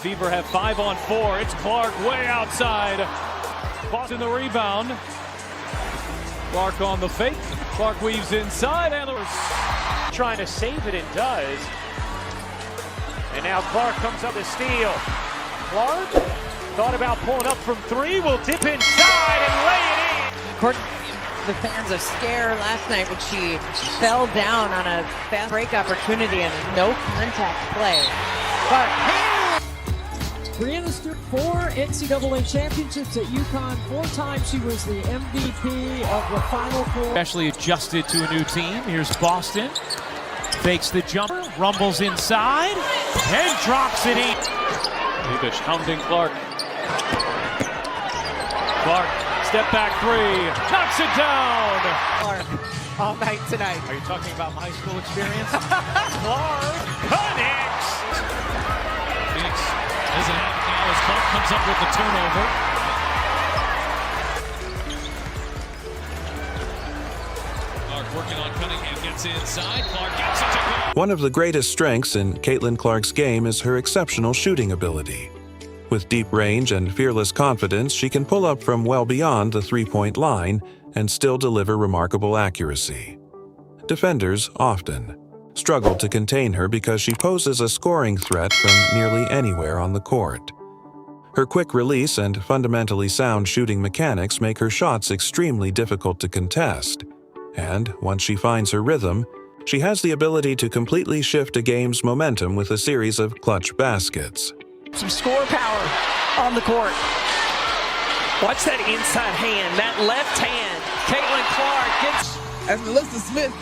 Fever have 5 on 4. It's Clark way outside. Boston the rebound. Clark on the fake. Clark weaves inside. And trying to save it and does. And now Clark comes up to steal. Clark thought about pulling up from 3. Will dip inside and lay it in. The fans are scared last night when she fell down on a fast break opportunity and no contact play. But Brianna Stewart, 4 NCAA championships at UConn. 4 times she was the MVP of the Final Four. Especially adjusted to a new team. Here's Boston. Fakes the jumper, rumbles inside, and drops it in. Davis hounding Clark. Clark, step back 3, knocks it down. Clark all night tonight. Are you talking about my high school experience? Clark connects. Phoenix doesn't have it now as Clark comes up with the turnover. Clark working on Cunningham, gets inside. Clark gets it to go. One of the greatest strengths in Caitlin Clark's game is her exceptional shooting ability. With deep range and fearless confidence, she can pull up from well beyond the three-point line and still deliver remarkable accuracy. Defenders often struggle to contain her because she poses a scoring threat from nearly anywhere on the court. Her quick release and fundamentally sound shooting mechanics make her shots extremely difficult to contest. And once she finds her rhythm, she has the ability to completely shift a game's momentum with a series of clutch baskets. Some score power on the court. Watch that inside hand, that left hand. Caitlin Clark gets... As Melissa Smith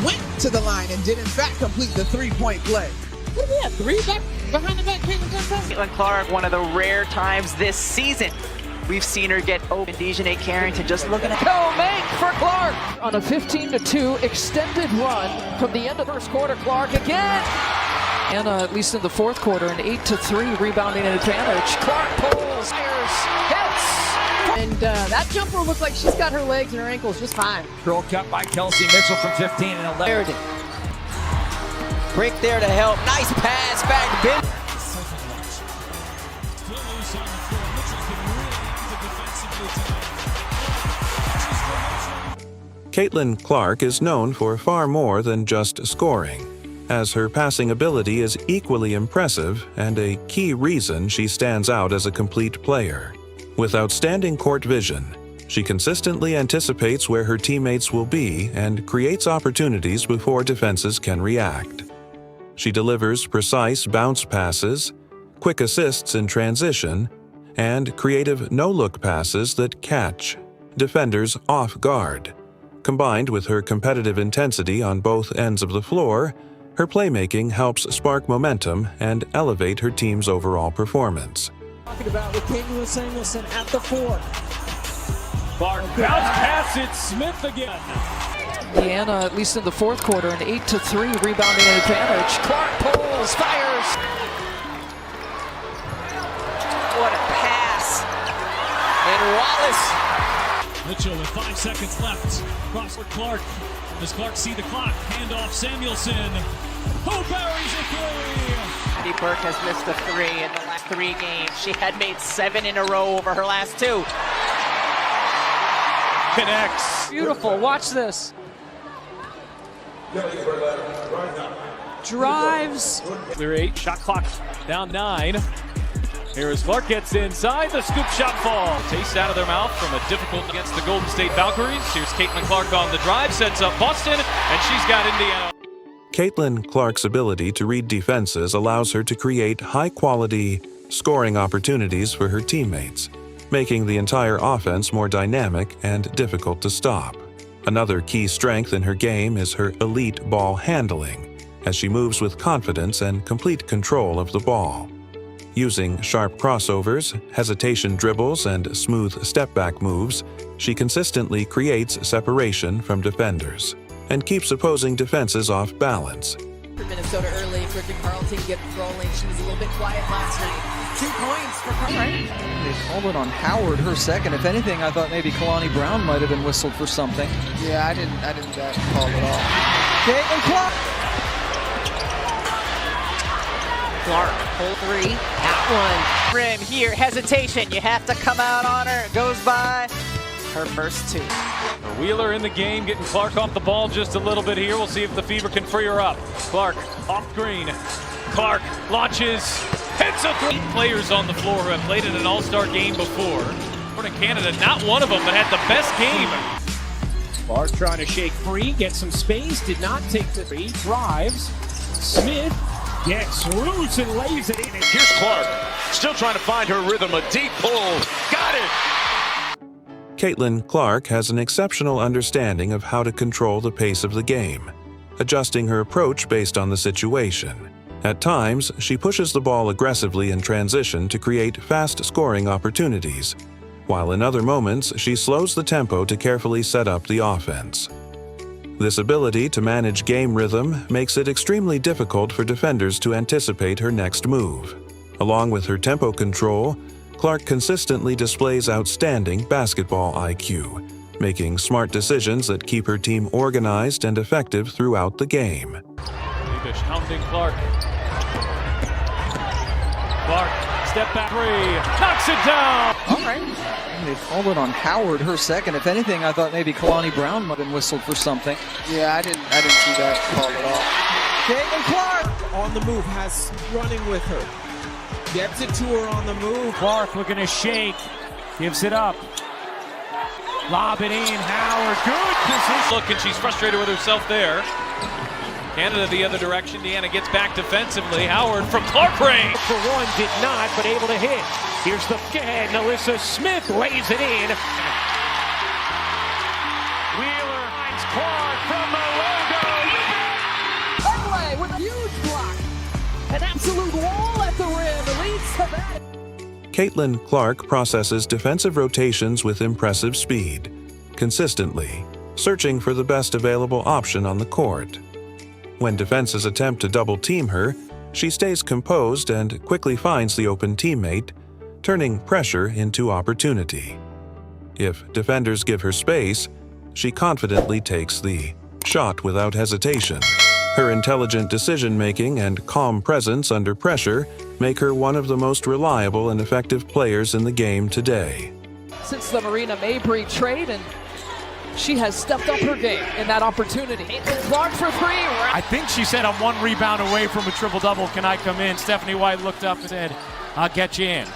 went to the line and did in fact complete the three-point play. What do we have? 3 back behind the back? Caitlin Clark, one of the rare times this season we've seen her get open. Dejanay Carrington just looking at make for Clark. On a 15-2 extended run from the end of the first quarter, Clark again. And at least in the fourth quarter, an 8-3 rebounding advantage. Clark pulls, hits. And that jumper looks like she's got her legs and her ankles just fine. Girl cut by Kelsey Mitchell from 15 and 11. Break there to help. Nice pass back. Ben. Caitlin Clark is known for far more than just scoring, as her passing ability is equally impressive and a key reason she stands out as a complete player. With outstanding court vision, she consistently anticipates where her teammates will be and creates opportunities before defenses can react. She delivers precise bounce passes, quick assists in transition, and creative no-look passes that catch defenders off guard. Combined with her competitive intensity on both ends of the floor, her playmaking helps spark momentum and elevate her team's overall performance. Talking about with Kingsley Samuelson at the 4. Clark bounce pass it, Smith again. Deanna, at least in the fourth quarter, an 8-3 rebounding advantage. Clark pulls, fires. What a pass. And Wallace. Mitchell with 5 seconds left. Cross for Clark. Does Clark see the clock? Handoff Samuelson. Who buries a 3? Addie Burke has missed a 3 in the last 3 games. She had made 7 in a row over her last 2. Connects. Beautiful, watch this. Drives. Clear 8, shot clock down 9. Here as Clark gets inside, the scoop shot fall. Taste out of their mouth from a difficult against the Golden State Valkyries. Here's Caitlin Clark on the drive, sets up Boston, and she's got Indiana. Caitlin Clark's ability to read defenses allows her to create high-quality scoring opportunities for her teammates, making the entire offense more dynamic and difficult to stop. Another key strength in her game is her elite ball handling, as she moves with confidence and complete control of the ball. Using sharp crossovers, hesitation dribbles, and smooth step-back moves, she consistently creates separation from defenders and keeps opposing defenses off balance. For Minnesota early, Bridget Carlton gets rolling. She was a little bit quiet last night. 2 points for Carlton. They called it on Howard, her second. If anything, I thought maybe Kalani Brown might have been whistled for something. Yeah, I didn't call it all. Caitlin Clark. Clark, pull three, that one. Rim here, hesitation. You have to come out on her. It goes by her first two. Wheeler in the game, getting Clark off the ball just a little bit here. We'll see if the Fever can free her up. Clark off green. Clark launches, hits a three. Players on the floor who have played in an all-star game before. Born in Canada, not one of them, but had the best game. Clark trying to shake free, get some space, did not take the three, drives. Smith gets loose and lays it in. And here's Clark, still trying to find her rhythm, a deep pull, got it! Caitlin Clark has an exceptional understanding of how to control the pace of the game, adjusting her approach based on the situation. At times, she pushes the ball aggressively in transition to create fast-scoring opportunities, while in other moments she slows the tempo to carefully set up the offense. This ability to manage game rhythm makes it extremely difficult for defenders to anticipate her next move. Along with her tempo control, Clark consistently displays outstanding basketball IQ, making smart decisions that keep her team organized and effective throughout the game. Levish hounding Clark. Clark, step back three, knocks it down! All right. They called it on Howard, her second. If anything, I thought maybe Kalani Brown might have been whistled for something. Yeah, I didn't see that call at all. Caitlin Clark on the move, has running with her. Gets it to her on the move. Clark looking to shake, gives it up. Lob it in, Howard, good position. Look, and she's frustrated with herself there. Canada the other direction. Deanna gets back defensively. Howard from Clark range. For one, did not, but able to hit. Here's the ahead. Alyssa Smith lays it in. Wheeler finds Clark from the logo. Finlay with a huge block. An absolute wall at the rim leads to that. Caitlin Clark processes defensive rotations with impressive speed, consistently, searching for the best available option on the court. When defenses attempt to double-team her, she stays composed and quickly finds the open teammate, turning pressure into opportunity. If defenders give her space, she confidently takes the shot without hesitation. Her intelligent decision-making and calm presence under pressure make her one of the most reliable and effective players in the game today. Since the Marina Mabry trade, and she has stepped up her game in that opportunity. Clark for three. I think she said, I'm one rebound away from a triple-double. Can I come in? Stephanie White looked up and said, I'll get you in.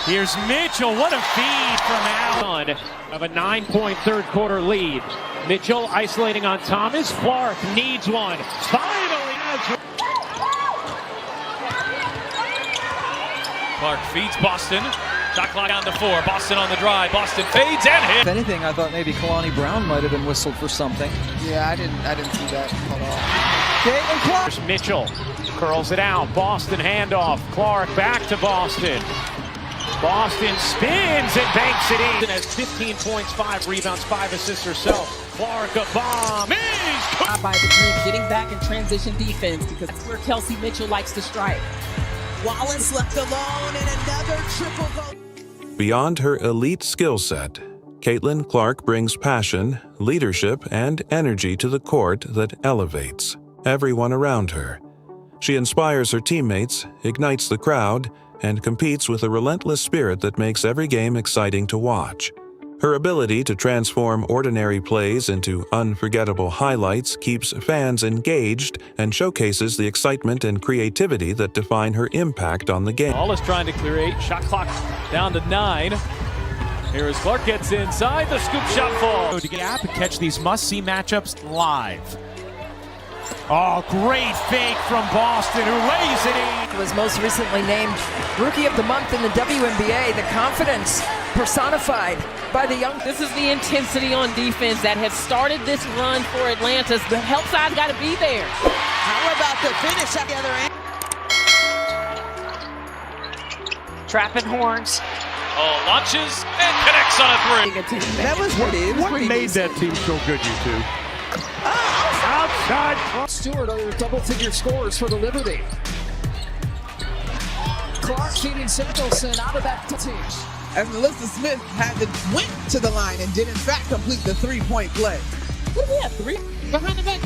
Here's Mitchell. What a feed from Allen of a 9-point third quarter lead. Mitchell isolating on Thomas. Clark needs one. Finally has. Clark feeds Boston. Shot clock down to 4. Boston on the drive. Boston fades and hits. If anything, I thought maybe Kalani Brown might have been whistled for something. Yeah, I didn't see that at all. Caitlin Clark. Here's Mitchell curls it out. Boston handoff. Clark back to Boston. Boston spins and banks it in. Has 15 points, 5 rebounds, 5 assists herself. Clark a bomb. By the group, getting back in transition defense because that's where Kelsey Mitchell likes to strike. Wallace left alone and another triple goal. Beyond her elite skill set, Caitlin Clark brings passion, leadership, and energy to the court that elevates everyone around her. She inspires her teammates, ignites the crowd, and competes with a relentless spirit that makes every game exciting to watch. Her ability to transform ordinary plays into unforgettable highlights keeps fans engaged and showcases the excitement and creativity that define her impact on the game. All is trying to create. Shot clock down to 9. Here as Clark gets inside. The scoop shot falls. To get up and catch these must-see matchups live. Oh, great fake from Boston, who lays it in. Was most recently named Rookie of the Month in the WNBA. The confidence personified by the young. This is the intensity on defense that has started this run for Atlanta. The help side's got to be there. How about the finish together? Trapping horns. Oh, launches and connects on a 3. That was pretty. What made that team so good, you two? Outside. Stewart are double-figure scores for the Liberty. Clark feeding Samuelson out of that team. As Alyssa Smith went to the line and did in fact complete the three-point play. What do we have? 3 behind the back.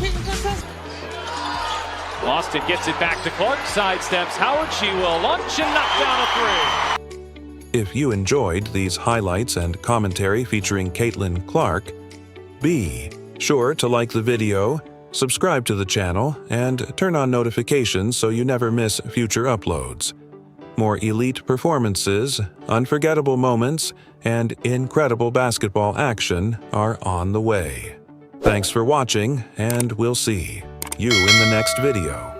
Austin gets it back to Clark, sidesteps Howard. She will launch and knock down a three. If you enjoyed these highlights and commentary featuring Caitlin Clark, be sure to like the video, subscribe to the channel, and turn on notifications so you never miss future uploads. More elite performances, unforgettable moments, and incredible basketball action are on the way. Thanks for watching, and we'll see you in the next video.